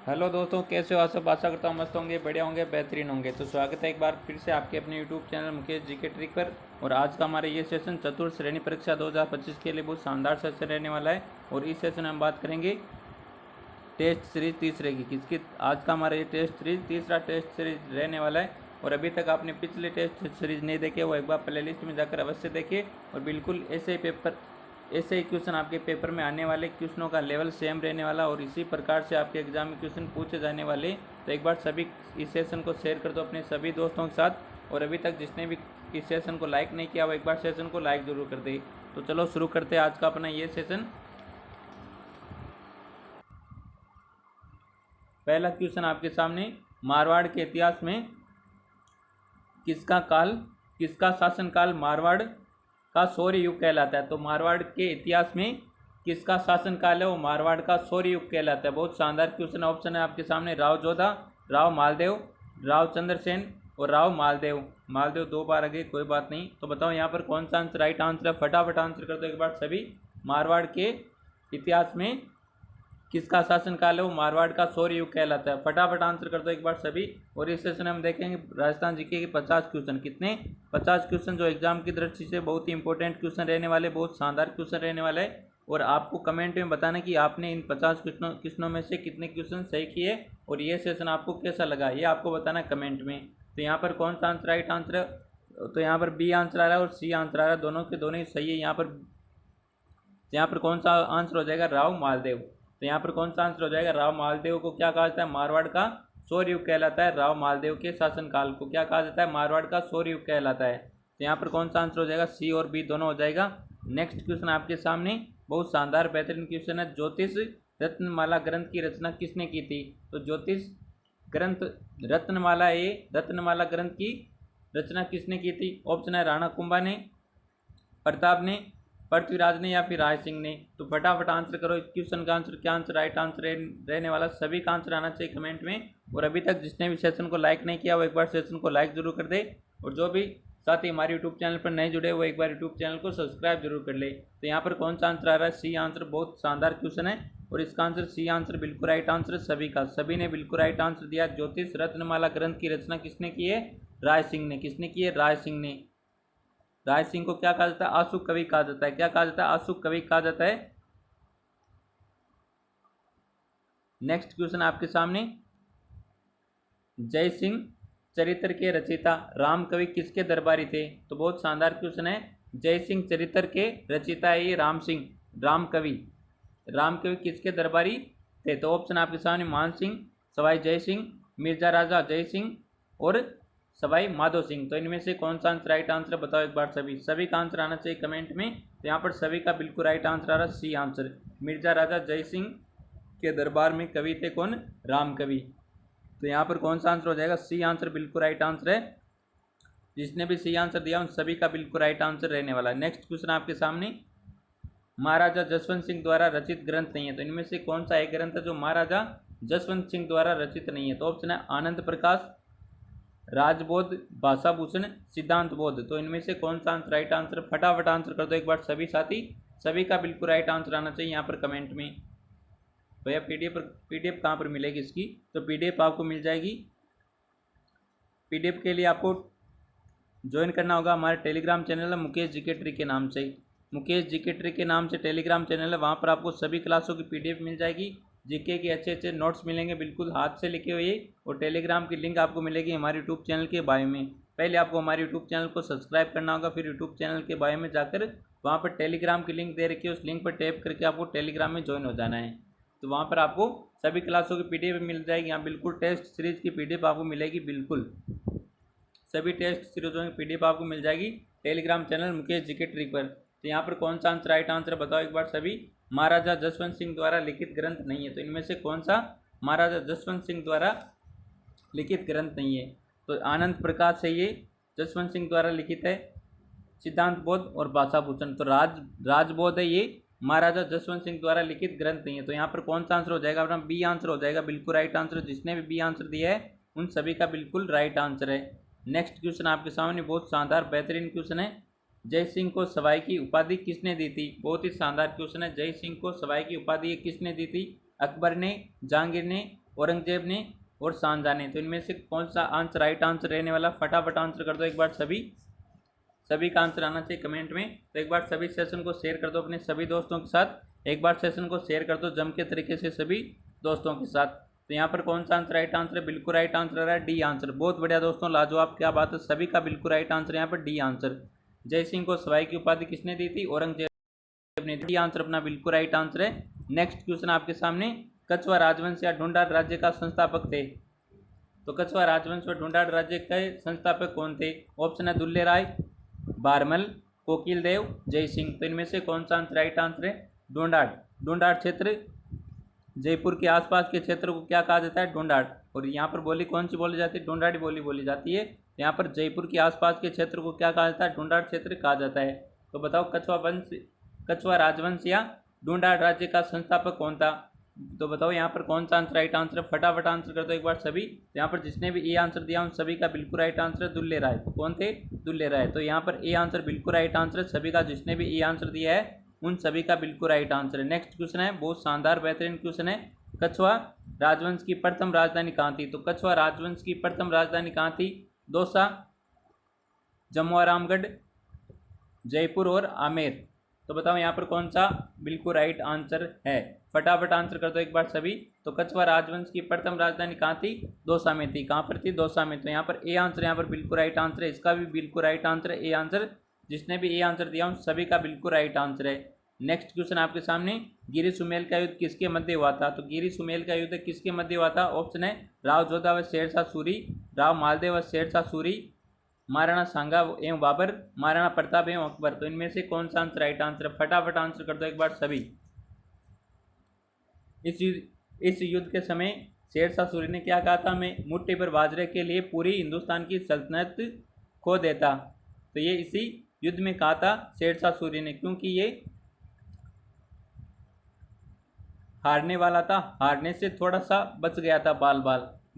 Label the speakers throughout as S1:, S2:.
S1: Hello दोस्तों, कैसे हो आप सब। आशा करता हूँ मस्त होंगे, बढ़िया होंगे, बेहतरीन होंगे। तो स्वागत है एक बार फिर से आपके अपने यूट्यूब चैनल मुकेश जी के ट्रिक पर। और आज का हमारा ये सेशन चतुर्थ श्रेणी परीक्षा 2025 के लिए बहुत शानदार सेशन रहने वाला है। और इस सेशन में हम बात करेंगे टेस्ट सीरीज तीसरे की किसकी। आज का हमारा ये टेस्ट सीरीज तीसरा टेस्ट सीरीज रहने वाला है। और अभी तक आपने पिछले टेस्ट सीरीज नहीं देखे, वो एक बार प्ले लिस्ट में जाकर अवश्य देखें। और बिल्कुल ऐसे ही क्वेश्चन आपके पेपर में आने वाले, क्वेश्चनों का लेवल सेम रहने वाला और इसी प्रकार से आपके एग्जाम में क्वेश्चन पूछे जाने वाले। तो एक बार सभी इस सेशन को शेयर कर दो अपने सभी दोस्तों के साथ। और अभी तक जिसने भी इस सेशन को लाइक नहीं किया वो एक बार सेशन को लाइक जरूर कर दे। तो चलो शुरू करते हैं आज का अपना ये सेशन। पहला क्वेश्चन आपके सामने, मारवाड़ के इतिहास में किसका काल किसका शासनकाल मारवाड़ का शौर्य युग कहलाता है। तो मारवाड़ के इतिहास में किसका शासनकाल है वो मारवाड़ का शौर्य युग कहलाता है। बहुत शानदार क्वेश्चन। ऑप्शन है आपके सामने राव जोधा, राव मालदेव, राव चंद्रसेन और राव मालदेव। मालदेव दो बार आ गए, कोई बात नहीं। तो बताओ यहाँ पर कौन सा आंसर राइट आंसर है। फटाफट आंसर कर दो एक बार सभी। मारवाड़ के इतिहास में किसका शासनकाल है वो मारवाड़ का शौर्य युग कहलाता है। फटाफट आंसर कर दो एक बार सभी। और इस सेशन में हम देखेंगे राजस्थान जीके के 50 क्वेश्चन। कितने? 50 क्वेश्चन, जो एग्जाम की दृष्टि से बहुत ही इंपॉर्टेंट क्वेश्चन रहने वाले, बहुत शानदार क्वेश्चन रहने वाले हैं। और आपको कमेंट में बताना कि आपने इन 50 क्वेश्चनों में से कितने क्वेश्चन सही किए और ये सेशन आपको कैसा लगा, ये आपको बताना कमेंट में। तो यहाँ पर कौन सा आंसर राइट आंसर है। तो यहाँ पर बी आंसर आ रहा है और सी आंसर आ रहा है, दोनों के दोनों ही सही है। यहाँ पर कौन सा आंसर हो जाएगा, राव मालदेव। तो यहाँ पर कौन सा आंसर हो जाएगा, राव मालदेव को क्या कहा जाता है, मारवाड़ का शौर्य युग कहलाता है। राव मालदेव के शासनकाल को क्या कहा जाता है, मारवाड़ का शौर्य युग कहलाता है। तो यहाँ पर कौन सा आंसर हो जाएगा, सी और बी दोनों हो जाएगा। नेक्स्ट क्वेश्चन आपके सामने बहुत शानदार बेहतरीन क्वेश्चन है। ज्योतिष रत्नमाला ग्रंथ की रचना किसने की थी। तो ज्योतिष ग्रंथ रत्नमाला ग्रंथ की रचना किसने की थी। ऑप्शन है राणा कुंभा ने, प्रताप ने, पृथ्वीराज ने या फिर राय सिंह ने। तो फटाफट आंसर करो इस क्वेश्चन का आंसर क्या आंसर राइट आंसर रहने वाला। सभी का आंसर आना चाहिए कमेंट में। और अभी तक जिसने भी सेशन को लाइक नहीं किया वो एक बार सेशन को लाइक जरूर कर दे। और जो भी साथ ही हमारे यूट्यूब चैनल पर नहीं जुड़े वो एक बार यूट्यूब चैनल को सब्सक्राइब जरूर कर ले। तो यहाँ पर कौन सा आंसर आ रहा है, सी आंसर। बहुत शानदार क्वेश्चन है और इसका आंसर सी आंसर बिल्कुल राइट आंसर है सभी का। सभी ने बिल्कुल राइट आंसर दिया। ज्योतिष रत्नमाला ग्रंथ की रचना किसने की है, राय सिंह ने। किसने की है, राय सिंह ने। राय सिंह को क्या कहा जाता है, आशुक कवि कहा जाता है। क्या कहा जाता है, आशुक कवि कहा जाता है। नेक्स्ट क्वेश्चन आपके सामने, जय सिंह चरित्र के रचयिता राम कवि किसके दरबारी थे। तो बहुत शानदार क्वेश्चन है। जय सिंह चरित्र के रचयिता है ये राम सिंह, राम कवि। राम कवि किसके दरबारी थे। तो ऑप्शन आपके सामने मान सिंह, सवाई जय सिंह, मिर्जा राजा जय सिंह और सवाई माधो सिंह। तो इनमें से कौन सा आंसर राइट आंसर है बताओ एक बार सभी। सभी का आंसर आना चाहिए कमेंट में। तो यहाँ पर सभी का बिल्कुल राइट आंसर आ रहा है सी आंसर। मिर्जा राजा जय सिंह के दरबार में कवि थे कौन, राम कवि। तो यहाँ पर कौन सा आंसर हो जाएगा, सी आंसर बिल्कुल राइट आंसर है। जिसने भी सी आंसर दिया उन सभी का बिल्कुल राइट आंसर रहने वाला है। नेक्स्ट क्वेश्चन आपके सामने, महाराजा जसवंत सिंह द्वारा रचित ग्रंथ नहीं है। तो इनमें से कौन सा एक ग्रंथ है जो महाराजा जसवंत सिंह द्वारा रचित नहीं है। तो ऑप्शन है आनंद प्रकाश, राजबोध, भाषा भूषण, सिद्धांत बोध। तो इनमें से कौन सा आंसर राइट आंसर, फटाफट आंसर कर दो एक बार सभी साथी। सभी का बिल्कुल राइट आंसर आना चाहिए यहाँ पर कमेंट में। भैया पीडीएफ कहाँ पर मिलेगी इसकी। तो पीडीएफ आपको मिल जाएगी। पीडीएफ के लिए आपको ज्वाइन करना होगा हमारे टेलीग्राम चैनल है मुकेश जीके ट्रिक के नाम से। मुकेश जीके ट्रिक के नाम से टेलीग्राम चैनल है, वहाँ पर आपको सभी क्लासों की पीडीएफ मिल जाएगी। जीके के अच्छे अच्छे नोट्स मिलेंगे बिल्कुल हाथ से लिखे हुए। और टेलीग्राम की लिंक आपको मिलेगी हमारे यूट्यूब चैनल के बायो में। पहले आपको हमारे यूट्यूब चैनल को सब्सक्राइब करना होगा, फिर यूट्यूब चैनल के बायो में जाकर वहाँ पर टेलीग्राम की लिंक दे रखी है, उस लिंक पर टैप करके आपको टेलीग्राम में ज्वाइन हो जाना है। तो वहाँ पर आपको सभी क्लासों की पीडीएफ मिल जाएगी। यहाँ बिल्कुल टेस्ट सीरीज की पीडीएफ आपको मिलेगी। बिल्कुल सभी टेस्ट सीरीजों की पीडीएफ आपको मिल जाएगी Telegram channel Mukesh GK trick पर। तो यहाँ पर कौन सा आंसर राइट आंसर बताओ एक बार सभी। महाराजा जसवंत सिंह द्वारा लिखित ग्रंथ नहीं है। तो इनमें से कौन सा महाराजा जसवंत सिंह द्वारा लिखित ग्रंथ नहीं है। तो आनंद प्रकाश से ये जसवंत सिंह द्वारा लिखित है, सिद्धांत बोध और भाषा भूषण। तो राजबोध है ये, महाराजा जसवंत सिंह द्वारा लिखित ग्रंथ नहीं है। तो यहाँ पर कौन सा आंसर हो जाएगा अपना, बी आंसर हो जाएगा बिल्कुल राइट आंसर। जिसने भी बी आंसर दिया है उन सभी का बिल्कुल राइट आंसर है। नेक्स्ट क्वेश्चन आपके सामने बहुत शानदार बेहतरीन क्वेश्चन है। जय सिंह को सवाई की उपाधि किसने दी थी। बहुत ही शानदार क्वेश्चन है। जय सिंह को सवाई की उपाधि किसने दी थी, अकबर ने, जहांगीर ने औरंगजेब ने और शाहजहां ने। तो इनमें से कौन सा आंसर राइट आंसर रहने वाला, फटाफट आंसर कर दो एक बार। सभी का आंसर आना चाहिए कमेंट में। तो एक बार सभी सेशन को शेयर कर दो अपने सभी दोस्तों के साथ। एक बार सेशन को शेयर कर दो जम के तरीके से सभी दोस्तों के साथ। तो यहाँ पर कौन सा आंसर राइट आंसर है, बिल्कुल राइट आंसर आ रहा है डी आंसर। बहुत बढ़िया दोस्तों, लाजवाब, क्या बात है, सभी का बिल्कुल राइट आंसर यहाँ पर डी आंसर। जय सिंह को सवाई की उपाधि किसने दी थी, औरंगजेब ने। डी आंसर अपना बिल्कुल राइट आंसर है। नेक्स्ट क्वेश्चन आपके सामने, कछवा राजवंश या ढूंढाड़ राज्य का संस्थापक थे। तो कछवा राजवंश और ढूंढाड़ राज्य के संस्थापक कौन थे। ऑप्शन है दुल्ले राय, बारमल, कोकिल देव, जय सिंह। तो इनमें से कौन सा आंसर राइट आंसर है, ढूंढाड़ क्षेत्र, जयपुर के आसपास के क्षेत्र को क्या कहा जाता है, ढूंढाड़। और यहाँ पर बोली कौन सी बोली जाती है, ढूंढाड़ी बोली बोली जाती है। यहाँ पर जयपुर के आसपास के क्षेत्र को क्या कहा जाता है, ढूंढाड़ क्षेत्र कहा जाता है। तो बताओ कछवा राजवंश या ढूंढाड़ राज्य का संस्थापक कौन था। तो बताओ यहाँ पर कौन सा आंसर राइट आंसर है, फटाफट आंसर कर दो एक बार सभी। यहाँ पर जिसने भी ए आंसर दिया उन सभी का बिल्कुल राइट आंसर है दुल्ले राय। तो कौन थे, दुल्ले राय। तो यहाँ पर ए आंसर बिल्कुल राइट आंसर है सभी का, जिसने भी ए आंसर दिया है उन सभी का बिल्कुल राइट आंसर है। नेक्स्ट क्वेश्चन है, बहुत शानदार बेहतरीन क्वेश्चन है। कछवा राजवंश की प्रथम राजधानी कहाँ थी। तो कछवा राजवंश की प्रथम राजधानी कहाँ थी, दौसा, जमुआरामगढ़, जयपुर और आमेर। तो बताओ यहाँ पर कौन सा बिल्कुल राइट आंसर है, फटाफट आंसर कर दो एक बार सभी। तो कछवा राजवंश की प्रथम राजधानी कहाँ थी, दौसा में थी। कहाँ पर थी, दौसा में। तो यहाँ पर ए आंसर यहाँ पर बिल्कुल राइट आंसर है, इसका भी बिल्कुल राइट आंसर है ए आंसर। जिसने भी ए आंसर दिया उन सभी का बिल्कुल राइट आंसर है। नेक्स्ट क्वेश्चन आपके सामने, गिरी सुमेल का युद्ध किसके मध्य हुआ था। तो गिरी सुमेल का युद्ध किसके मध्य हुआ था। ऑप्शन है राव जोधा व शेरशाह सूरी, राव मालदेव व शेरशाह सूरी, महाराणा सांगा एवं बाबर, महाराणा प्रताप एवं अकबर। तो इनमें से कौन सा आंसर राइट आंसर है, फटाफट आंसर कर दो एक बार सभी। इस युद्ध के समय शेरशाह सूरी ने क्या कहा था, मैं मुट्ठी भर बाजरे के लिए पूरी हिंदुस्तान की सल्तनत खो देता। तो ये इसी युद्ध में कहा था शेरशाह सूरी ने, क्योंकि ये हारने वाला था, हारने से थोड़ा सा बच गया था बाल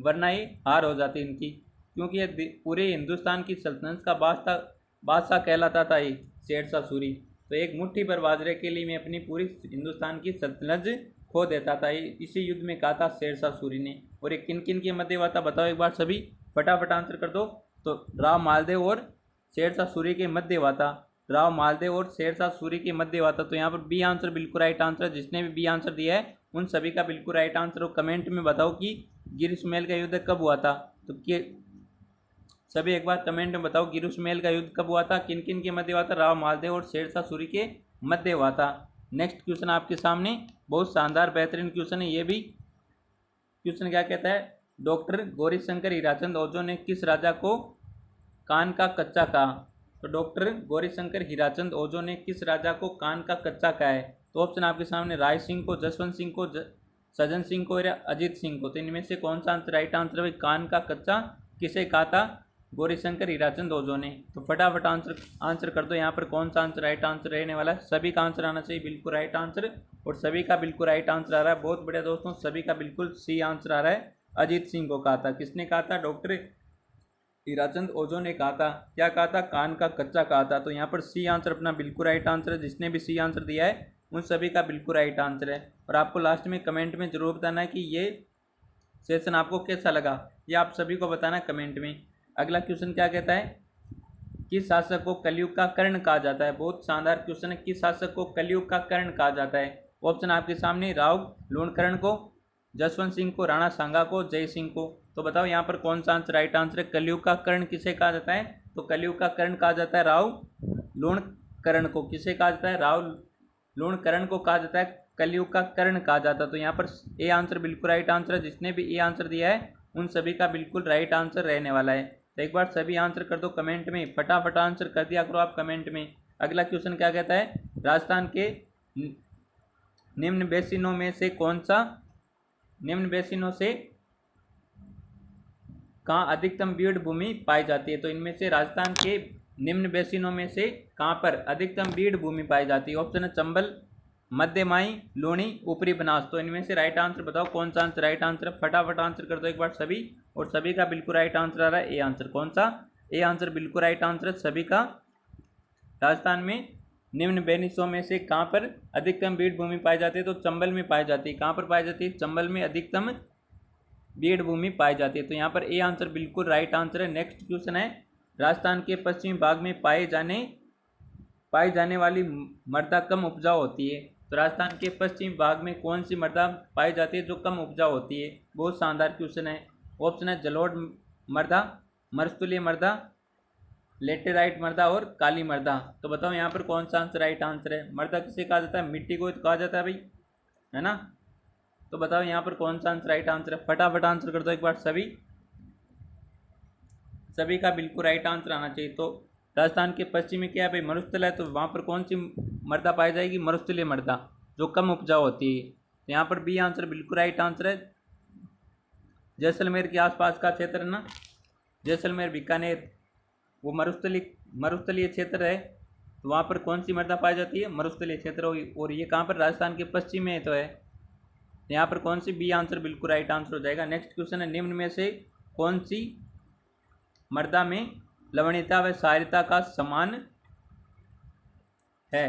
S1: वरना ये हार हो जाती इनकी। क्योंकि ये पूरे हिंदुस्तान की सल्तनत का बादशाह कहलाता था ये शेरशाह सूरी। तो एक मुट्ठी भर बाजरे के लिए मैं अपनी पूरी हिंदुस्तान की सल्तनत खो देता था, इसी युद्ध में कहा था शेरशाह सूरी ने। और ये किन किन के मध्य हुआ था बताओ एक बार सभी, फटाफट आंसर कर दो। तो राव मालदेव और शेरशाह सूरी के मध्य हुआ था, राव मालदेव और शेरशाह सूरी के मध्य हुआ था। तो यहाँ पर बी आंसर बिल्कुल राइट आंसर है। जिसने भी बी आंसर दिया है उन सभी का बिल्कुल राइट आंसर। और कमेंट में बताओ कि गिरी सुमेल का युद्ध कब हुआ था। तो सभी एक बार कमेंट में बताओ गिरी सुमेल का युद्ध कब हुआ था, किन किन के मध्य हुआ था, राव मालदेव और शेरशाह सूरी के मध्य हुआ था। नेक्स्ट क्वेश्चन आपके सामने, बहुत शानदार बेहतरीन क्वेश्चन है ये भी। क्वेश्चन क्या कहता है, डॉक्टर गौरीशंकर हीराचंद ओझा ने किस राजा को कान का कच्चा कहा। तो डॉक्टर गौरीशंकर हीराचंद ओझा ने किस राजा को कान का कच्चा कहा है। तो ऑप्शन आपके सामने राय सिंह को, जसवंत सिंह को, सज्जन सिंह को या अजीत सिंह को। तो इनमें से कौन सा आंसर राइट आंसर है, कान का कच्चा किसे कहा था, गौरीशंकर हीराचंद ओझा ने। तो फटाफट आंसर कर दो यहाँ पर कौन सा आंसर राइट आंसर रहने वाला है। सभी का आंसर आना चाहिए बिल्कुल राइट आंसर, और सभी का बिल्कुल राइट आंसर आ रहा है। बहुत बढ़िया दोस्तों, सभी का बिल्कुल सी आंसर आ रहा है। अजीत सिंह को कहा था, किसने कहा था, डॉक्टर हीराचंद ओझा ने कहा था। क्या कहा था, कान का कच्चा कहा था। तो यहाँ पर सी आंसर अपना बिल्कुल राइट आंसर है। जिसने भी सी आंसर दिया है उन सभी का बिल्कुल राइट आंसर है। और आपको लास्ट में कमेंट में जरूर बताना है कि ये सेशन आपको कैसा लगा, ये आप सभी को बताना है कमेंट में। अगला क्वेश्चन क्या कहता है, किस शासक को कलयुग का कर्ण कहा जाता है। बहुत शानदार क्वेश्चन है, किस शासक को कलयुग का कर्ण कहा जाता है। ऑप्शन आपके सामने, राव लूणकरण को, जसवंत सिंह को, राणा सांगा को, जय सिंह को। तो बताओ यहाँ पर कौन सा आंसर राइट आंसर है, कलयुग का कर्ण किसे कहा जाता है। तो कलयुग का कर्ण कहा जाता है राव लूणकरण को। किसे कहा जाता है, राव लूणकरण को कहा जाता है कलयुग का कर्ण कहा जाता है। तो यहाँ पर ए आंसर बिल्कुल राइट आंसर है। जिसने भी ए आंसर दिया है उन सभी का बिल्कुल राइट आंसर रहने वाला है। तो एक बार सभी आंसर कर दो कमेंट में, फटाफट आंसर कर दिया करो आप कमेंट में। अगला क्वेश्चन क्या कहता है, राजस्थान के निम्न बेसिनों में से कौन सा, निम्न बेसिनों से कहाँ अधिकतम बीड़ भूमि पाई जाती है। तो इनमें से राजस्थान के निम्न बेसिनों में से कहाँ पर अधिकतम बीड़ भूमि पाई जाती है। ऑप्शन है चंबल, मध्यमाई, लूणी, ऊपरी बनास। तो इनमें से राइट आंसर बताओ कौन सा आंसर राइट आंसर है, फटाफट आंसर कर दो एक बार सभी। और सभी का बिल्कुल राइट आंसर आ रहा है ए आंसर। कौन सा, ए आंसर बिल्कुल राइट आंसर है सभी का। राजस्थान में निम्न बेनिसों में से कहाँ पर अधिकतम बीड़ भूमि पाई जाती है। तो चंबल में पाई जाती है। कहाँ पर पाई जाती है, चंबल में अधिकतम बीड़ भूमि पाई जाती है। तो यहाँ पर ए आंसर बिल्कुल राइट आंसर है। नेक्स्ट क्वेश्चन है, राजस्थान के पश्चिमी भाग में पाई जाने वाली मृदा कम उपजाऊ होती है। तो राजस्थान के पश्चिमी भाग में कौन सी मृदा पाई जाती है जो कम उपजाऊ होती है? बहुत शानदार क्वेश्चन है। ऑप्शन है जलोढ़ मृदा, मरुस्थलीय मृदा, लेटेराइट मृदा और काली मृदा। तो बताओ यहाँ पर कौन सा आंसर राइट आंसर है? मृदा किसे कहा जाता है? मिट्टी को कहा जाता है भाई, है ना। तो बताओ यहाँ पर कौन सा आंसर राइट आंसर है? फटाफट आंसर कर दो एक बार सभी का बिल्कुल राइट आंसर आना चाहिए। तो राजस्थान के पश्चिम में क्या है भाई? मरुस्थल है, तो वहाँ पर कौन सी मृदा पाई जाएगी? मरुस्थलीय मृदा, जो कम उपजाऊ होती है। तो यहाँ पर बी आंसर बिल्कुल राइट आंसर है। जैसलमेर के आसपास का क्षेत्र है ना, जैसलमेर बीकानेर, वो मरुस्थलीय क्षेत्र है। तो वहाँ पर कौन सी मृदा पाई जाती है? मरुस्थलीय क्षेत्र। और ये कहाँ पर? राजस्थान के पश्चिम में तो है। यहाँ पर कौन सी? बी आंसर बिल्कुल राइट आंसर हो जाएगा। नेक्स्ट क्वेश्चन है, निम्न में से कौन सी मृदा में लवणीयता व क्षारीयता का समान है?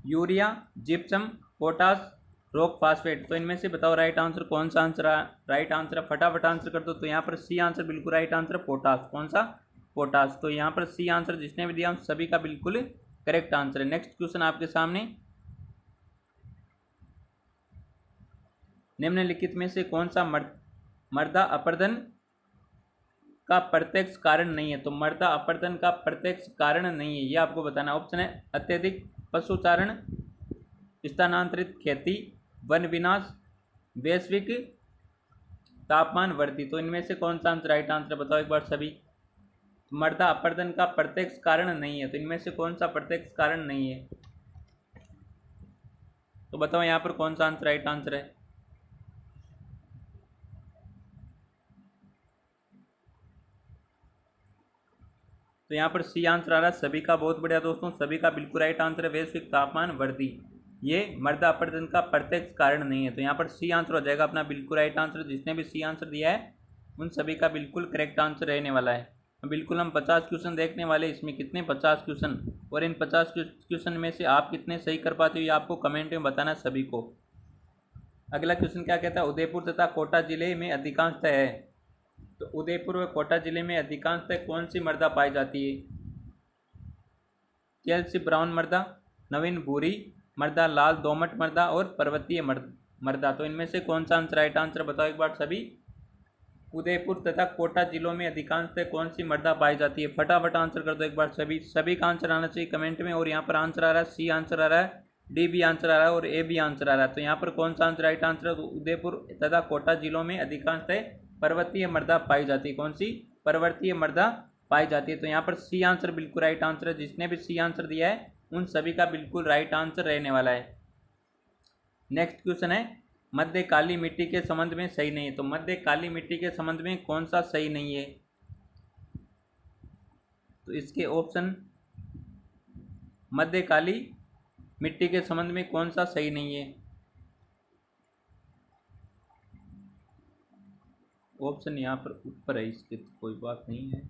S1: Urea, gypsum, potash, rock phosphate. तो इनमें से बताओ राइट आंसर कौन सा आंसर है? राइट आंसर है, फटाफट आंसर कर दो। तो यहाँ पर सी आंसर बिल्कुल राइट आंसर है, पोटास। कौन सा? पोटास। तो यहाँ पर सी आंसर जिसने भी दिया उन सभी का बिल्कुल करेक्ट आंसर है। नेक्स्ट क्वेश्चन आपके सामने, निम्नलिखित में से कौन सा मृदा अपरदन का प्रत्यक्ष कारण नहीं है? तो मृदा अपरदन का प्रत्यक्ष कारण नहीं है, ये आपको बताना। ऑप्शन है अत्यधिक पशुचारण, स्थानांतरित खेती, वन विनाश, वैश्विक तापमान वृद्धि। तो इनमें से कौन सा आंसर राइट आंसर बताओ एक बार सभी। मृदा अपरदन का प्रत्यक्ष कारण नहीं है, तो इनमें से कौन सा प्रत्यक्ष कारण नहीं है? तो बताओ यहाँ पर कौन सा आंसर राइट आंसर है? तो यहाँ पर सी आंसर आ रहा है सभी का। बहुत बढ़िया दोस्तों, सभी का बिल्कुल राइट आंसर है, वैश्विक तापमान वृद्धि। ये मृदा अपरदन का प्रत्यक्ष कारण नहीं है। तो यहाँ पर सी आंसर हो जाएगा अपना बिल्कुल राइट आंसर। जिसने भी सी आंसर दिया है उन सभी का बिल्कुल करेक्ट आंसर रहने वाला है। बिल्कुल हम 50 क्वेश्चन देखने वाले। इसमें कितने? 50 क्वेश्चन। और इन 50 क्वेश्चन में से आप कितने सही कर पाते हो ये आपको कमेंट में बताना सभी को। अगला क्वेश्चन क्या कहता है, उदयपुर तथा कोटा जिले में अधिकांशतः है। तो उदयपुर व कोटा जिले में अधिकांशतः कौन सी मृदा पाई जाती है? कैल्सी ब्राउन मृदा, नवीन भूरी मृदा, लाल दोमट मृदा और पर्वतीय मृदा। तो इनमें से कौन सा आंसर राइट आंसर बताओ एक बार सभी। उदयपुर तथा कोटा जिलों में अधिकांशतः कौन सी मृदा पाई जाती है? फटाफट आंसर कर दो एक बार सभी का आंसर आना चाहिए कमेंट में। और यहाँ पर आंसर आ रहा है, सी आंसर आ रहा है, डी भी आंसर आ रहा है और ए भी आंसर आ रहा है। तो यहाँ पर कौन सा आंसर राइट आंसर है? तो उदयपुर तथा कोटा जिलों में अधिकांशतः पर्वतीय मृदा पाई जाती है। कौन सी? पर्वतीय मृदा पाई जाती है। तो यहाँ पर सी आंसर बिल्कुल राइट आंसर है। जिसने भी सी आंसर दिया है उन सभी का बिल्कुल राइट आंसर रहने वाला है। नेक्स्ट क्वेश्चन है, मध्य काली मिट्टी के संबंध में सही नहीं है। तो मध्य काली मिट्टी के संबंध में कौन सा सही नहीं है? तो इसके ऑप्शन, मध्य काली मिट्टी के संबंध में कौन सा सही नहीं है? ऑप्शन यहाँ पर ऊपर है इसके, तो कोई बात नहीं है।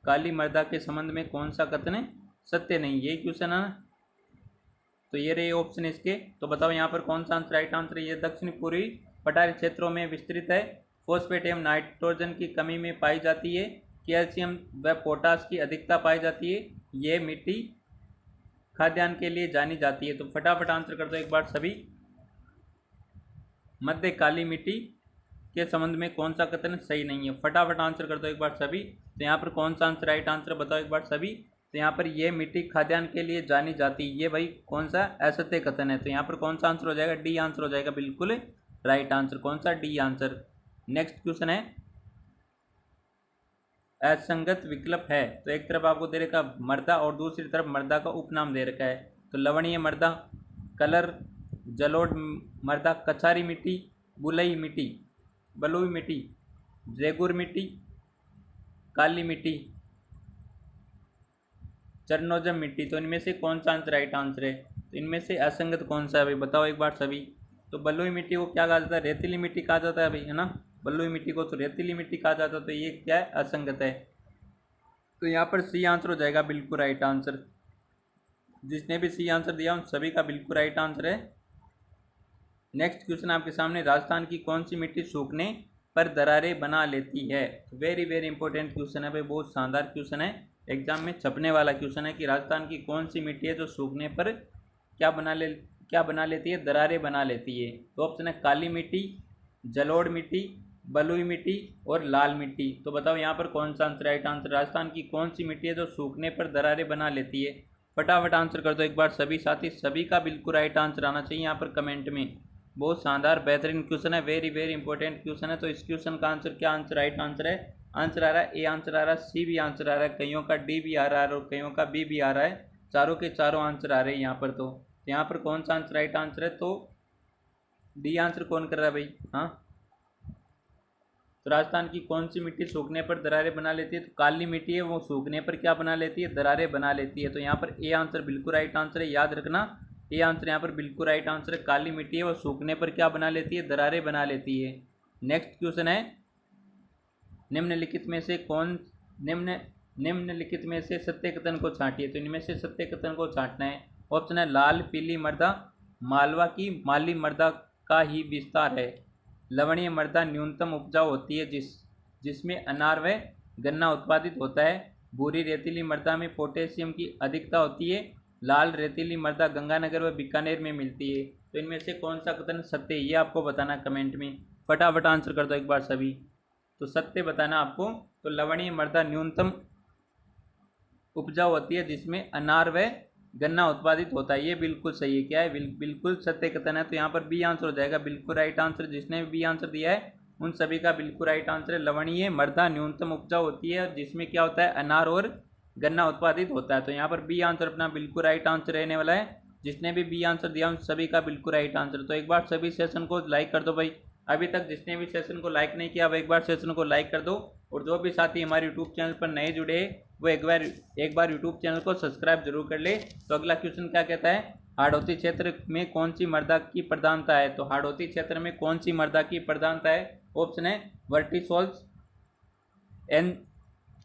S1: काली मृदा के संबंध में कौन सा कथन है सत्य नहीं? यही क्वेश्चन है ना। तो ये रहे ऑप्शन इसके। तो बताओ यहाँ पर कौन सा आंसर राइट आंसर है? ये दक्षिण पूर्वी पठारी क्षेत्रों में विस्तृत है, फॉस्फेट एवं नाइट्रोजन की कमी में पाई जाती है, कैल्शियम व पोटास की अधिकता पाई जाती है, ये मिट्टी खाद्यान्न के लिए जानी जाती है। तो फटाफट आंसर कर दो एक बार सभी। मध्य काली मिट्टी के संबंध में कौन सा कथन सही नहीं है? फटाफट आंसर कर दो एक बार सभी। तो यहाँ पर कौन सा आंसर राइट आंसर बताओ एक बार सभी। तो यहाँ पर ये मिट्टी खाद्यान्न के लिए जानी जाती है, ये भाई कौन सा असत्य कथन है? तो यहाँ पर कौन सा आंसर हो जाएगा? डी आंसर हो जाएगा बिल्कुल राइट आंसर। कौन सा? D answer. नेक्स्ट क्वेश्चन है, असंगत विकल्प है। तो एक तरफ आपको दे रखा मृदा और दूसरी तरफ मृदा का उपनाम दे रखा है। तो लवणीय मृदा, कलर, जलोढ़ मृदा, कछारी मिट्टी, बुलई मिट्टी, बलुई मिट्टी, रेगुर मिट्टी, काली मिट्टी, चरनोजम मिट्टी। तो इनमें से कौन सा आंसर राइट आंसर है? तो इनमें से असंगत कौन सा है भाई बताओ एक बार सभी। तो बलुई मिट्टी को क्या कहा जाता है? रेतीली मिट्टी कहा जाता है भाई, है ना। बलुई मिट्टी को तो रेतीली मिट्टी कहा जाता है। तो ये क्या है? असंगत है। तो यहाँ पर सी आंसर हो जाएगा बिल्कुल राइट आंसर। जिसने भी सी आंसर दिया उन सभी का बिल्कुल राइट आंसर है। नेक्स्ट क्वेश्चन आपके सामने, राजस्थान की कौन सी मिट्टी सूखने पर दरारें बना लेती है। वेरी वेरी इंपॉर्टेंट क्वेश्चन है भाई, बहुत शानदार क्वेश्चन है, एग्जाम में छपने वाला क्वेश्चन है कि राजस्थान की कौन सी मिट्टी है जो सूखने पर क्या बना लेती है, दरारें बना लेती है। तो ऑप्शन है काली मिट्टी, जलोढ़ मिट्टी, बलुई मिट्टी और लाल मिट्टी। तो बताओ यहाँ पर कौन सा आंसर राइट आंसर, राजस्थान की कौन सी मिट्टी है जो सूखने पर दरारें बना लेती है। फटाफट आंसर कर दो एक बार सभी साथी, सभी का बिल्कुल राइट आंसर आना चाहिए यहाँ पर कमेंट में। बहुत शानदार बेहतरीन क्वेश्चन है, वेरी वेरी इंपॉर्टेंट क्वेश्चन है। तो इस क्वेश्चन का आंसर क्या आंसर राइट आंसर है, आंसर आ रहा है ए आंसर आ रहा है, सी भी आंसर आ रहा है, कईयों का डी भी आ रहा है और कईयों का बी भी आ रहा है, चारों के चारों आंसर आ रहे हैं यहाँ पर। तो यहाँ पर कौन सा आंसर राइट आंसर है, तो डी आंसर कौन कर रहा है भाई। हाँ, तो राजस्थान की कौन सी मिट्टी सूखने पर दरारें बना लेती है, तो काली मिट्टी है, वो सूखने पर क्या बना लेती है, दरारें बना लेती है। तो यहाँ पर ए आंसर बिल्कुल राइट आंसर है, याद रखना ए आंसर यहाँ पर बिल्कुल राइट आंसर है। काली मिट्टी है वो सूखने पर क्या बना लेती है, दरारें बना लेती है। नेक्स्ट क्वेश्चन है, निम्नलिखित में से कौन निम्नलिखित में से सत्य कथन को छांटिए। तो इनमें से सत्य कथन को छांटना है। ऑप्शन है लाल पीली मृदा मालवा की माली मृदा का ही विस्तार है, लवणीय मृदा न्यूनतम उपजाऊ होती है जिसमें अनार व गन्ना उत्पादित होता है, भूरी रेतीली मृदा में पोटेशियम की अधिकता होती है, लाल रेतीली मृदा गंगानगर व बीकानेर में मिलती है। तो इनमें से कौन सा कथन सत्य है, ये आपको बताना कमेंट में। फटाफट आंसर कर दो एक बार सभी। तो सत्य बताना आपको, तो लवणीय मृदा न्यूनतम उपजाऊ होती है जिसमें अनार व गन्ना उत्पादित होता है, ये बिल्कुल सही है। क्या है, बिल्कुल सत्य कथन है। तो यहाँ पर बी आंसर हो जाएगा बिल्कुल राइट आंसर। जिसने भी बी आंसर दिया है उन सभी का बिल्कुल राइट आंसर है। लवणीय मृदा न्यूनतम उपजाऊ होती है जिसमें क्या होता है, अनार और गन्ना उत्पादित होता है। तो यहाँ पर बी आंसर अपना बिल्कुल राइट आंसर रहने वाला है। जिसने भी बी आंसर दिया उन सभी का बिल्कुल राइट आंसर। तो एक बार सभी सेशन को लाइक कर दो भाई, अभी तक जिसने भी सेशन को लाइक नहीं किया वो एक बार सेशन को लाइक कर दो। और जो भी साथी हमारे यूट्यूब चैनल पर नए जुड़े वो एक बार यूट्यूब चैनल को सब्सक्राइब जरूर कर ले। तो अगला क्वेश्चन क्या कहता है, हाड़ौती क्षेत्र में कौन सी मृदा की प्रधानता है। तो हाड़ौती क्षेत्र में कौन सी मृदा की प्रधानता है। ऑप्शन है वर्टिसोल्स,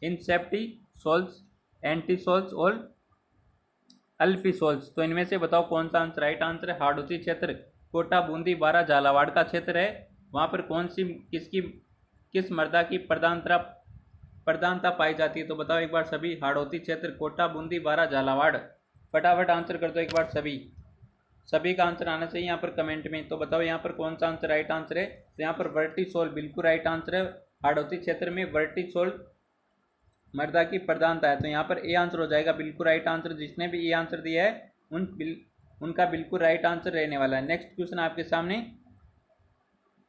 S1: इंसेप्टिसोल्स, एंटीसोल्स और अल्फिसोल्स। तो इनमें से बताओ कौन सा आंसर राइट आंसर है। हाड़ौती क्षेत्र कोटा बूंदी बारा झालावाड़ का क्षेत्र है, वहाँ पर कौन सी किस मृदा की प्रधानता पाई जाती है। तो बताओ एक बार सभी, हाड़ौती क्षेत्र कोटा बूंदी बारा झालावाड़। फटाफट आंसर कर दो एक बार सभी का आंसर आना चाहिए यहाँ पर कमेंट में। तो बताओ यहाँ पर कौन सा आंसर राइट आंसर है। तो यहाँ पर वर्टिसोल बिल्कुल राइट आंसर है, हाड़ौती क्षेत्र में वर्टिसोल मृदा की प्रधानता है। तो यहाँ पर ए आंसर हो जाएगा बिल्कुल राइट आंसर। जिसने भी ए आंसर दिया है उनका बिल्कुल राइट आंसर रहने वाला है। नेक्स्ट क्वेश्चन आपके सामने,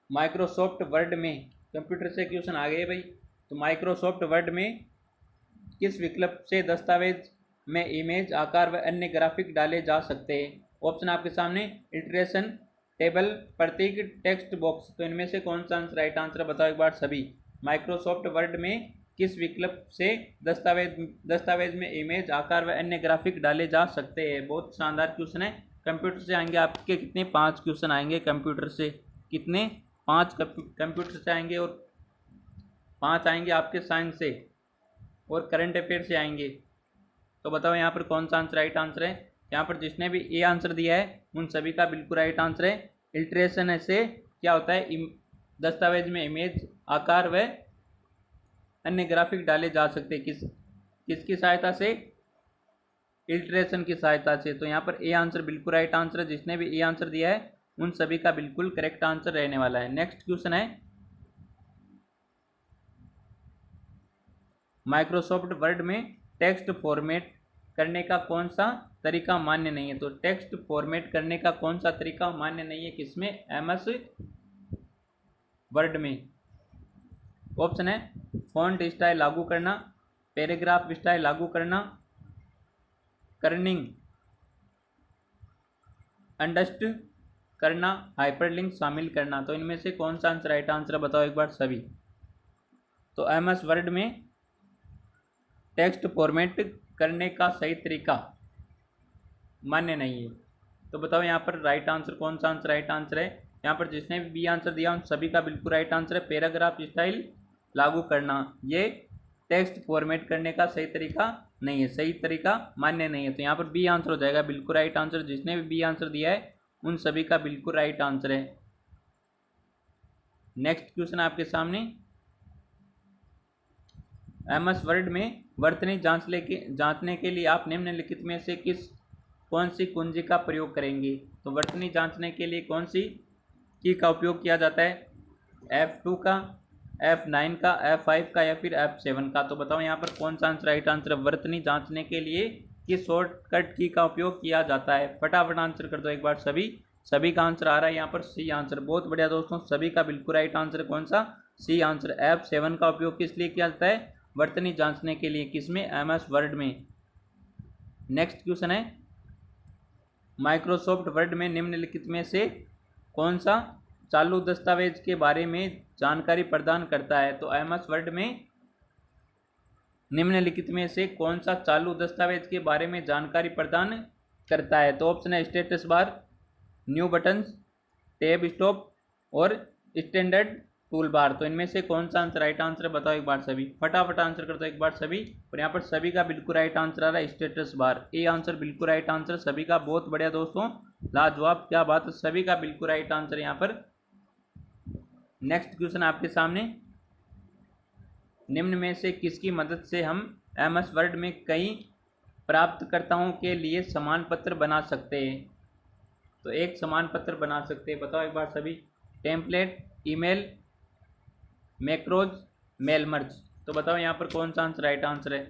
S1: माइक्रोसॉफ्ट वर्ड में, कंप्यूटर से क्वेश्चन आ गए भाई। तो माइक्रोसॉफ्ट वर्ड में किस विकल्प से दस्तावेज में इमेज आकार व अन्य ग्राफिक डाले जा सकते हैं। ऑप्शन आपके सामने, इल्ट्रेशन, टेबल, प्रतीक, टेक्स्ट बॉक्स। तो इनमें से कौन सा आंसर राइट आंसर बताओ एक बार सभी। माइक्रोसॉफ्ट वर्ड में किस विकल्प से दस्तावेज में इमेज आकार व अन्य ग्राफिक डाले जा सकते हैं। बहुत शानदार क्वेश्चन है। कंप्यूटर से आएंगे आपके कितने, 5 क्वेश्चन आएंगे कंप्यूटर से। कितने, 5 कंप्यूटर से आएंगे और 5 आएंगे आपके साइंस से और करंट अफेयर से आएंगे। तो बताओ यहाँ पर कौन सा आंसर राइट आंसर है। यहाँ पर जिसने भी ए आंसर दिया है उन सभी का बिल्कुल राइट आंसर है। इल्ट्रेशन से क्या होता है, दस्तावेज में इमेज आकार व अन्य ग्राफिक डाले जा सकते हैं। किसकी सहायता से, इल्ट्रेशन की सहायता से। तो यहाँ पर ए आंसर बिल्कुल राइट आंसर है। जिसने भी ए आंसर दिया है उन सभी का बिल्कुल करेक्ट आंसर रहने वाला है। नेक्स्ट क्वेश्चन है, माइक्रोसॉफ्ट वर्ड में टेक्स्ट फॉर्मेट करने का कौन सा तरीका मान्य नहीं है। तो टेक्स्ट फॉर्मेट करने का कौन सा तरीका मान्य नहीं है किसमें, एमएस वर्ड में। ऑप्शन है फॉन्ट स्टाइल लागू करना, पैराग्राफ स्टाइल लागू करना, कर्निंग अंडस्ट करना, हाइपरलिंक शामिल करना। तो इनमें से कौन सा आंसर राइट आंसर बताओ एक बार सभी। तो एमएस वर्ड में टेक्स्ट फॉर्मेट करने का सही तरीका मान्य नहीं है। तो बताओ यहाँ पर राइट आंसर कौन सा आंसर राइट आंसर है। यहाँ पर जिसने भी बी आंसर दिया उन सभी का बिल्कुल राइट आंसर है। पैराग्राफ स्टाइल लागू करना ये टेक्स्ट फॉर्मेट करने का सही तरीका नहीं है, सही तरीका मान्य नहीं है। तो यहाँ पर बी आंसर हो जाएगा बिल्कुल राइट आंसर। जिसने भी बी आंसर दिया है उन सभी का बिल्कुल राइट आंसर है। नेक्स्ट क्वेश्चन आपके सामने, एमएस वर्ड में वर्तनी जांचने के लिए आप निम्नलिखित में से कौन सी कुंजी का प्रयोग करेंगे? तो वर्तनी जांचने के लिए कौन सी की का उपयोग किया जाता है? F2 का, F9 का, F5 का या फिर F7 का? तो बताओ यहाँ पर कौन सा आंसर राइट आंसर है? वर्तनी जांचने के लिए किस शॉर्टकट की का उपयोग किया जाता है? फटाफट आंसर कर दो एक बार सभी का आंसर आ रहा है यहाँ पर सी आंसर। बहुत बढ़िया दोस्तों, सभी का बिल्कुल राइट आंसर कौन सा? C answer. F7 का उपयोग किस लिए किया जाता है? वर्तनी जांचने के लिए। किसमें? एमएस वर्ड में। नेक्स्ट क्वेश्चन है, माइक्रोसॉफ्ट वर्ड में निम्नलिखित में से कौन सा चालू दस्तावेज के बारे में जानकारी प्रदान करता है? तो एमएस वर्ड में निम्नलिखित में से कौन सा चालू दस्तावेज के बारे में जानकारी प्रदान करता है? तो ऑप्शन है status bar, new buttons, tab stop और स्टैंडर्ड टूल बार। तो इनमें से कौन सा आंसर राइट आंसर है? बताओ एक बार सभी, फटाफट आंसर कर दो एक बार सभी। और यहाँ पर सभी का बिल्कुल राइट आंसर आ रहा है स्टेटस बार। ए आंसर बिल्कुल राइट आंसर सभी का। बहुत बढ़िया दोस्तों, लाजवाब, क्या बात है, सभी का बिल्कुल राइट आंसर यहाँ पर। नेक्स्ट क्वेश्चन आपके सामने, निम्न में से किसकी मदद से हम एमएस वर्ड में कई प्राप्तकर्ताओं के लिए समान पत्र बना सकते हैं? तो एक समान पत्र बना सकते हैं, बताओ एक बार सभी। Template, email, macros, mail merge. तो बताओ यहाँ पर कौन सा आंसर राइट आंसर है?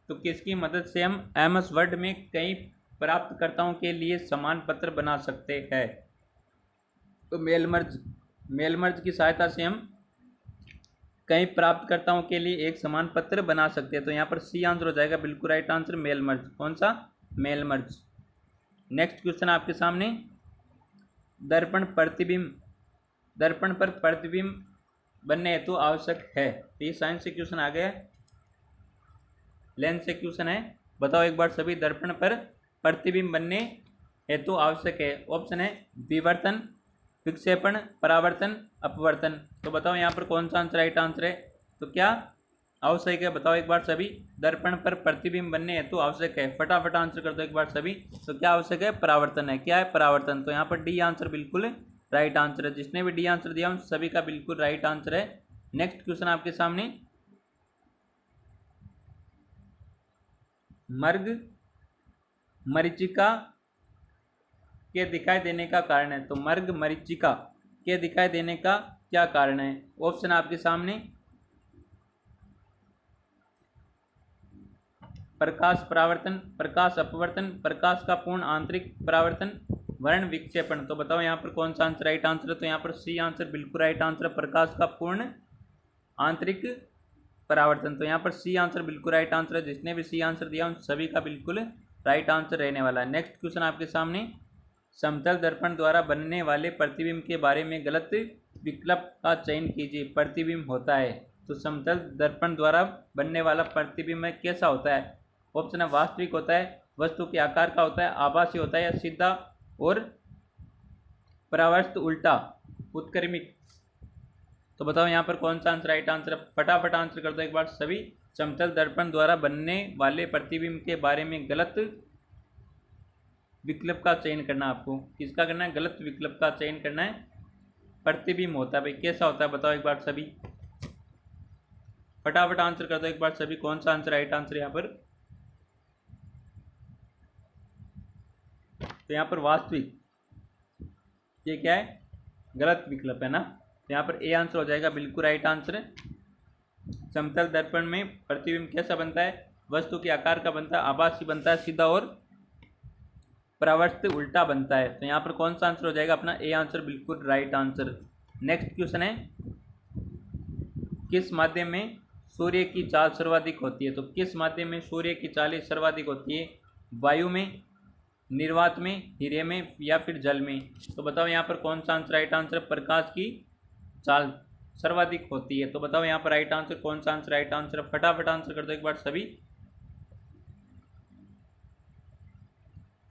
S1: तो किसकी मदद से हम एमएस वर्ड में कई प्राप्तकर्ताओं के लिए समान पत्र बना सकते हैं? तो मेल मर्ज की सहायता से हम कई प्राप्तकर्ताओं के लिए एक समान पत्र बना सकते हैं। तो यहाँ पर सी आंसर हो जाएगा बिल्कुल राइट आंसर, मेल मर्ज। कौन सा? Mail merge. नेक्स्ट क्वेश्चन आपके सामने, दर्पण पर प्रतिबिंब बनने हेतु आवश्यक है। तो ये साइंस से क्वेश्चन आ गया, लेंस से क्वेश्चन है। बताओ एक बार सभी, दर्पण पर प्रतिबिंब बनने हेतु आवश्यक है। ऑप्शन है विवर्तन, विक्षेपण, परावर्तन, अपवर्तन। तो बताओ यहाँ पर कौन सा आंसर राइट आंसर है? तो क्या आवश्यक है? बताओ एक बार सभी, दर्पण पर प्रतिबिंब बनने हेतु आवश्यक है। फटाफट आंसर कर दो एक बार सभी। तो क्या आवश्यक है? परावर्तन है। क्या है? परावर्तन। तो यहाँ पर डी आंसर बिल्कुल राइट आंसर है। जिसने भी डी आंसर दिया उन सभी का बिल्कुल राइट आंसर है। नेक्स्ट क्वेश्चन आपके सामने, मर्ग मरीचिका के दिखाई देने का कारण है। तो मर्ग मरीचिका के दिखाई देने का क्या कारण है? ऑप्शन आपके सामने, प्रकाश परावर्तन, प्रकाश अपवर्तन, प्रकाश का पूर्ण आंतरिक परावर्तन, वर्ण विक्षेपण। तो बताओ यहाँ पर कौन सा आंसर राइट आंसर है? तो यहाँ पर सी आंसर बिल्कुल राइट आंसर है, प्रकाश का पूर्ण आंतरिक परावर्तन। तो यहाँ पर सी आंसर बिल्कुल राइट आंसर है। जिसने भी सी आंसर दिया उन सभी का बिल्कुल राइट आंसर रहने वाला है। नेक्स्ट क्वेश्चन आपके सामने, समतल दर्पण द्वारा बनने वाले प्रतिबिंब के बारे में गलत विकल्प का चयन कीजिए। प्रतिबिंब होता है, तो समतल दर्पण द्वारा बनने वाला प्रतिबिंब कैसा होता है? ऑप्शन है वास्तविक होता है, वस्तु के आकार का होता है, आभासी होता है, या सीधा और परावर्त उल्टा उत्क्रमिक। तो बताओ यहाँ पर कौन सा आंसर राइट आंसर है? फटाफट आंसर कर दो एक बार सभी। समतल दर्पण द्वारा बनने वाले प्रतिबिंब के बारे में गलत विकल्प का चयन करना। आपको किसका करना है? गलत विकल्प का चयन करना है। प्रतिबिंब होता है भाई, कैसा होता है? बताओ एक बार सभी, फटाफट आंसर कर दो एक बार सभी। कौन सा आंसर राइट आंसर यहाँ पर? तो यहाँ पर वास्तविक, ये क्या है? गलत विकल्प है ना। तो यहाँ पर ए आंसर हो जाएगा बिल्कुल राइट आंसर। समतल दर्पण में प्रतिबिंब कैसा बनता है? वस्तु के आकार का बनता है, आभासी बनता है, सीधा और परावर्त उल्टा बनता है। तो यहाँ पर कौन सा आंसर हो जाएगा अपना? ए आंसर बिल्कुल राइट आंसर। नेक्स्ट क्वेश्चन है, किस माध्यम में सूर्य की चाल सर्वाधिक होती है? तो किस माध्यम में सूर्य की चाल सर्वाधिक होती है? वायु में, निर्वात में, हीरे में, या फिर जल में? तो बताओ यहाँ पर कौन सा आंसर राइट आंसर? प्रकाश की चाल सर्वाधिक होती है। तो बताओ यहाँ पर राइट आंसर कौन सा आंसर राइट आंसर? फटाफट आंसर कर दो एक बार सभी,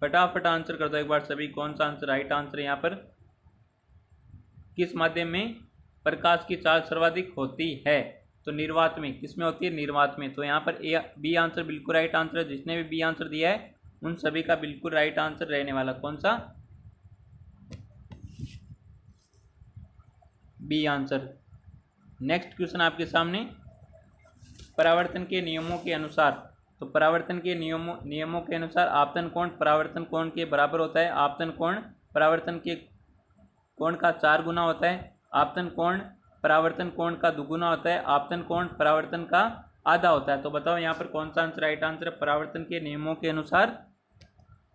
S1: फटाफट आंसर कर दो एक बार सभी। कौन सा आंसर राइट आंसर है यहाँ पर? किस माध्यम में प्रकाश की चाल सर्वाधिक होती है? तो निर्वात में। किसमें होती है? निर्वात में। तो यहाँ पर ए बी आंसर बिल्कुल राइट आंसर है। जिसने भी बी आंसर दिया है उन सभी का बिल्कुल राइट आंसर रहने वाला कौन सा? B answer. नेक्स्ट क्वेश्चन आपके सामने, परावर्तन के नियमों के अनुसार, तो परावर्तन के नियमों के अनुसार आपतन कोण परावर्तन कोण के बराबर होता है। आपतन कोण परावर्तन के कोण का 4 गुना होता है। आपतन कोण परावर्तन कोण का 2 गुना होता है। आपतन कोण परावर्तन का आधा होता है। तो बताओ यहाँ पर कौन सा आंसर राइट आंसर है परावर्तन के नियमों के अनुसार?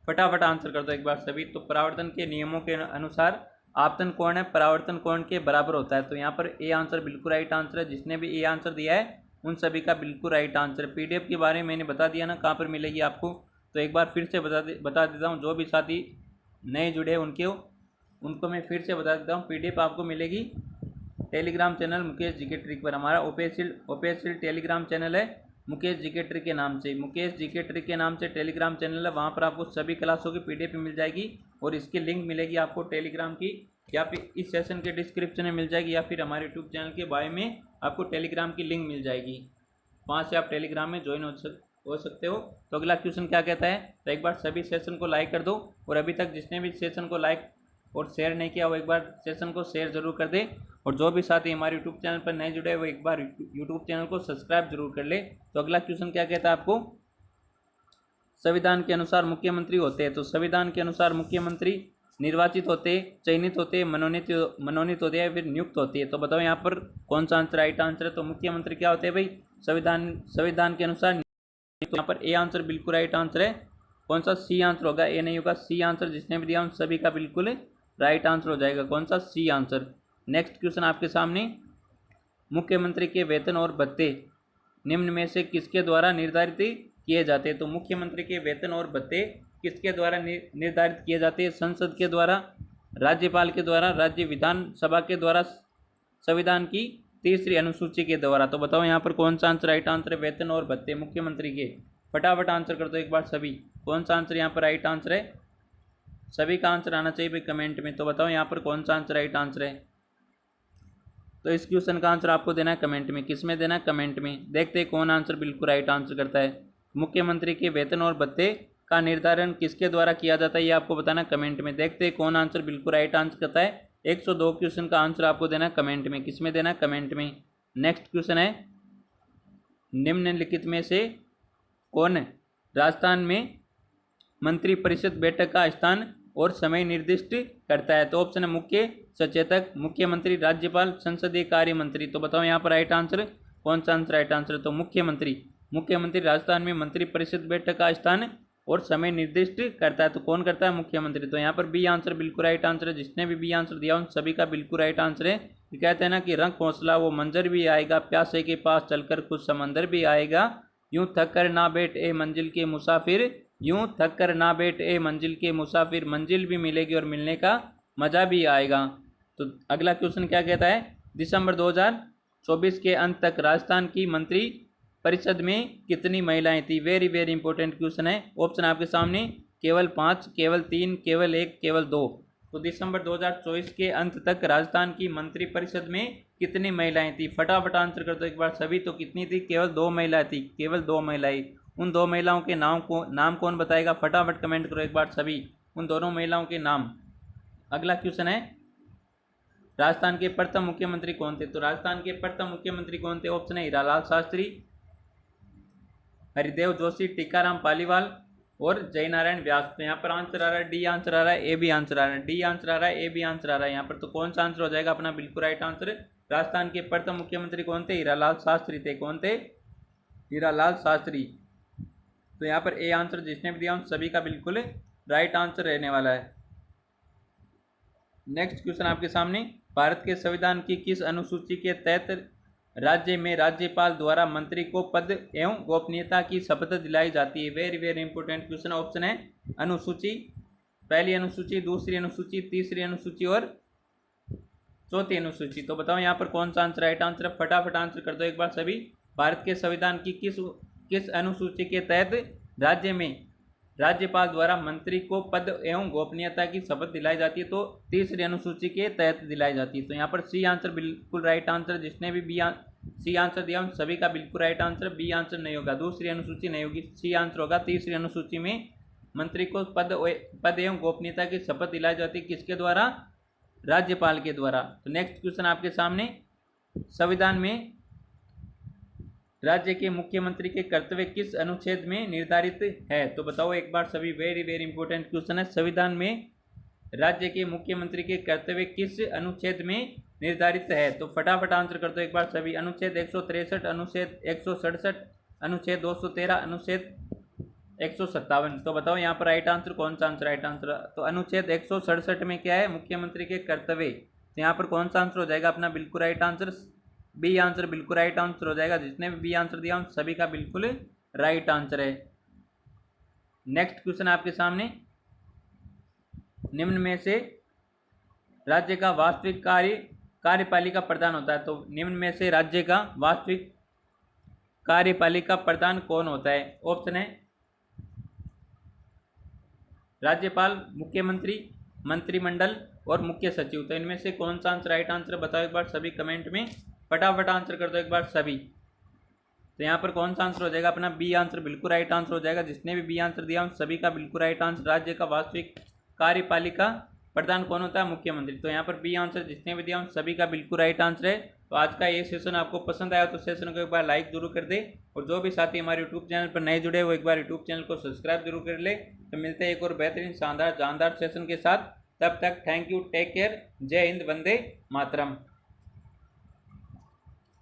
S1: फटाफट आंसर कर दो एक बार सभी। तो परावर्तन के नियमों के अनुसार आपतन कोण है परावर्तन कोण के बराबर होता है। तो यहाँ पर ए आंसर बिल्कुल राइट आंसर है। जिसने भी ए आंसर दिया है उन सभी का बिल्कुल राइट आंसर। पीडीएफ के बारे में मैंने बता दिया ना, कहाँ पर मिलेगी आपको, तो एक बार फिर से बता देता हूँ। जो भी साथी नए जुड़े उनको मैं फिर से बता देता हूँ। पीडीएफ आपको मिलेगी Telegram channel Mukesh GK trick पर। हमारा ऑफिशियल टेलीग्राम चैनल है मुकेश जीके ट्रिक के नाम से। मुकेश जीके ट्रिक के नाम से टेलीग्राम चैनल है। वहाँ पर आपको सभी क्लासों की पीडीएफ मिल जाएगी और इसकी लिंक मिलेगी आपको टेलीग्राम की, या फिर इस सेशन के डिस्क्रिप्शन में मिल जाएगी, या फिर हमारे यूट्यूब चैनल के बायो में आपको टेलीग्राम की लिंक मिल जाएगी। वहाँ से आप टेलीग्राम में ज्वाइन हो सकते हो। तो अगला क्वेश्चन क्या कहता है, तो एक बार सभी सेशन को लाइक कर दो, और अभी तक जिसने भी सेशन को लाइक और शेयर नहीं किया वो एक बार सेशन को शेयर जरूर कर दे। और जो भी साथी हमारे यूट्यूब चैनल पर नए जुड़े वो एक बार यूट्यूब चैनल को सब्सक्राइब जरूर कर ले। तो अगला क्वेश्चन क्या कहता है आपको, संविधान के अनुसार मुख्यमंत्री होते हैं। तो संविधान के अनुसार मुख्यमंत्री निर्वाचित होते, चयनित होते, मनोनीत होते हैं, फिर नियुक्त होती है। तो बताओ यहाँ पर कौन सा आंसर राइट आंसर है? तो मुख्यमंत्री क्या होते हैं भाई? संविधान के अनुसार। तो यहाँ पर ए आंसर बिल्कुल राइट आंसर है। कौन सा? सी आंसर होगा, ए नहीं होगा, सी आंसर। जिसने भी दिया उन सभी का बिल्कुल राइट आंसर हो जाएगा। कौन सा? C answer. नेक्स्ट क्वेश्चन आपके सामने, मुख्यमंत्री के वेतन और भत्ते निम्न में से किसके द्वारा निर्धारित किए जाते हैं? तो मुख्यमंत्री के वेतन और भत्ते किसके द्वारा निर्धारित किए जाते हैं? संसद के द्वारा, राज्यपाल के द्वारा, राज्य विधानसभा के द्वारा, संविधान की 3री अनुसूची के द्वारा। तो बताओ यहाँ पर कौन सा आंसर राइट आंसर है? वेतन और भत्ते मुख्यमंत्री के। फटाफट आंसर कर दो एक बार सभी। कौन सा आंसर यहाँ पर राइट आंसर है? सभी का आंसर आना चाहिए भाई कमेंट में। तो बताओ यहाँ पर कौन सा आंसर राइट आंसर है? तो इस क्वेश्चन का आंसर आपको देना है कमेंट में। किस में देना है? कमेंट में। देखते हैं कौन आंसर बिल्कुल राइट आंसर करता है। मुख्यमंत्री के वेतन और भत्ते का निर्धारण किसके द्वारा किया जाता है ये आपको बताना कमेंट में। देखते हैं कौन आंसर बिल्कुल राइट आंसर करता है। 102 क्वेश्चन का आंसर आपको देना है कमेंट में। किस में देना है? कमेंट में। नेक्स्ट क्वेश्चन है, निम्नलिखित में से कौन राजस्थान में मंत्रिपरिषद बैठक का स्थान और समय निर्दिष्ट करता है? तो ऑप्शन है मुख्य सचेतक, मुख्यमंत्री, राज्यपाल, संसदीय कार्य मंत्री। तो बताओ यहाँ पर राइट आंसर कौन सा आंसर राइट आंसर? तो मुख्यमंत्री राजस्थान में मंत्रिपरिषद बैठक का स्थान और समय निर्दिष्ट करता है। तो कौन करता है? मुख्यमंत्री। तो यहाँ पर बी आंसर बिल्कुल राइट आंसर है। जिसने भी बी आंसर दिया उन सभी का बिल्कुल राइट आंसर है। कहते हैं ना कि रंग हौसला वो मंजर भी आएगा, प्यासे के पास चलकर कुछ समंदर भी आएगा, यूं थक कर ना बैठ ए मंजिल के मुसाफिर, यूं थक कर ना बैठ ए मंजिल के मुसाफिर, मंजिल भी मिलेगी और मिलने का मज़ा भी आएगा। तो अगला क्वेश्चन क्या कहता है, दिसंबर 2024 के अंत तक राजस्थान की मंत्री परिषद में कितनी महिलाएं थी? वेरी वेरी इंपॉर्टेंट क्वेश्चन है। ऑप्शन आपके सामने, केवल 5, केवल 3, केवल 1, केवल 2। तो दिसंबर 2024 के अंत तक राजस्थान की मंत्री परिषद में कितनी महिलाएं थी? फटाफट आंसर कर दो एक बार सभी। तो कितनी थी? केवल 2 महिलाएं थी, केवल 2 महिलाएं। उन 2 महिलाओं के नाम कौन बताएगा? फटाफट कमेंट करो एक बार सभी, उन दोनों महिलाओं के नाम। अगला क्वेश्चन है, राजस्थान के प्रथम मुख्यमंत्री कौन थे? तो राजस्थान के प्रथम मुख्यमंत्री कौन थे? ऑप्शन है हीरालाल शास्त्री, हरिदेव जोशी, टीकाराम पालीवाल और जयनारायण व्यास। तो यहाँ पर आंसर आ रहा है डी आंसर आ रहा है, ए भी आंसर आ रहा है, डी आंसर आ रहा है, ए भी आंसर आ रहा है यहाँ पर। तो कौन सा आंसर हो जाएगा अपना बिल्कुल राइट आंसर? राजस्थान के प्रथम मुख्यमंत्री कौन थे? हीरालाल शास्त्री थे। कौन थे? हीरालाल शास्त्री। तो यहाँ पर ए आंसर जिसने भी दिया उन सभी का बिल्कुल राइट आंसर रहने वाला है। नेक्स्ट क्वेश्चन आपके सामने, भारत के संविधान की किस अनुसूची के तहत राज्य में राज्यपाल द्वारा मंत्री को पद एवं गोपनीयता की शपथ दिलाई जाती है? Very very important question. Option है अनुसूची, पहली अनुसूची, दूसरी अनुसूची, तीसरी अनुसूची और चौथी अनुसूची। तो बताओ यहाँ पर कौन सा आंसर राइट आंसर है? फटाफट आंसर कर दो एक बार सभी। भारत के संविधान की किस अनुसूची के तहत राज्य में राज्यपाल द्वारा मंत्री को पद एवं गोपनीयता की शपथ दिलाई जाती है? तो तीसरी अनुसूची के तहत दिलाई जाती है। तो यहाँ पर सी आंसर बिल्कुल राइट आंसर। जिसने भी सी आंसर दिया उन सभी का बिल्कुल राइट आंसर। बी आंसर नहीं होगा, दूसरी अनुसूची नहीं होगी, सी आंसर होगा। तीसरी अनुसूची में मंत्री को पद एवं गोपनीयता की शपथ दिलाई जाती है किसके द्वारा? राज्यपाल के द्वारा। तो नेक्स्ट क्वेश्चन आपके सामने, संविधान में राज्य के मुख्यमंत्री के कर्तव्य किस अनुच्छेद में निर्धारित है? तो बताओ एक बार सभी, वेरी वेरी इंपॉर्टेंट क्वेश्चन है। संविधान में राज्य के मुख्यमंत्री के कर्तव्य किस अनुच्छेद में निर्धारित है? तो फटाफट आंसर कर दो एक बार सभी। अनुच्छेद 163, अनुच्छेद 167, अनुच्छेद 213, अनुच्छेद 157। तो बताओ यहाँ पर राइट आंसर कौन सा आंसर राइट आंसर? तो अनुच्छेद 167 में क्या है? मुख्यमंत्री के कर्तव्य। तो यहाँ पर कौन सा आंसर हो जाएगा अपना? बिल्कुल राइट आंसर बी आंसर बिल्कुल राइट आंसर हो जाएगा। जिसने भी बी आंसर दिया उन सभी का बिल्कुल राइट आंसर है। नेक्स्ट क्वेश्चन आपके सामने, निम्न में से राज्य का वास्तविक कार्यपालिका प्रधान होता है। तो निम्न में से राज्य का वास्तविक कार्यपालिका प्रधान कौन होता है? ऑप्शन है राज्यपाल, मुख्यमंत्री, मंत्रिमंडल और मुख्य सचिव। तो इनमें से कौन सा आंसर राइट आंसर बताओ एक बार सभी कमेंट में, फटाफट आंसर कर दो एक बार सभी। तो यहाँ पर कौन सा आंसर हो जाएगा अपना? बी आंसर बिल्कुल राइट आंसर हो जाएगा। जिसने भी बी आंसर दिया उन सभी का बिल्कुल राइट आंसर। राज्य का वास्तविक कार्यपालिका प्रधान कौन होता है? मुख्यमंत्री। तो यहाँ पर बी आंसर जिसने भी दिया उन सभी का बिल्कुल राइट आंसर है। तो आज का ये सेशन आपको पसंद आया तो सेशन को एक बार लाइक जरूर कर दे, और जो भी साथी हमारे यूट्यूब चैनल पर नए जुड़े वो एक बार यूट्यूब चैनल को सब्सक्राइब जरूर कर ले। तो मिलते हैं एक और बेहतरीन शानदार जानदार सेशन के साथ। तब तक थैंक यू, टेक केयर, जय हिंद, वंदे मातरम।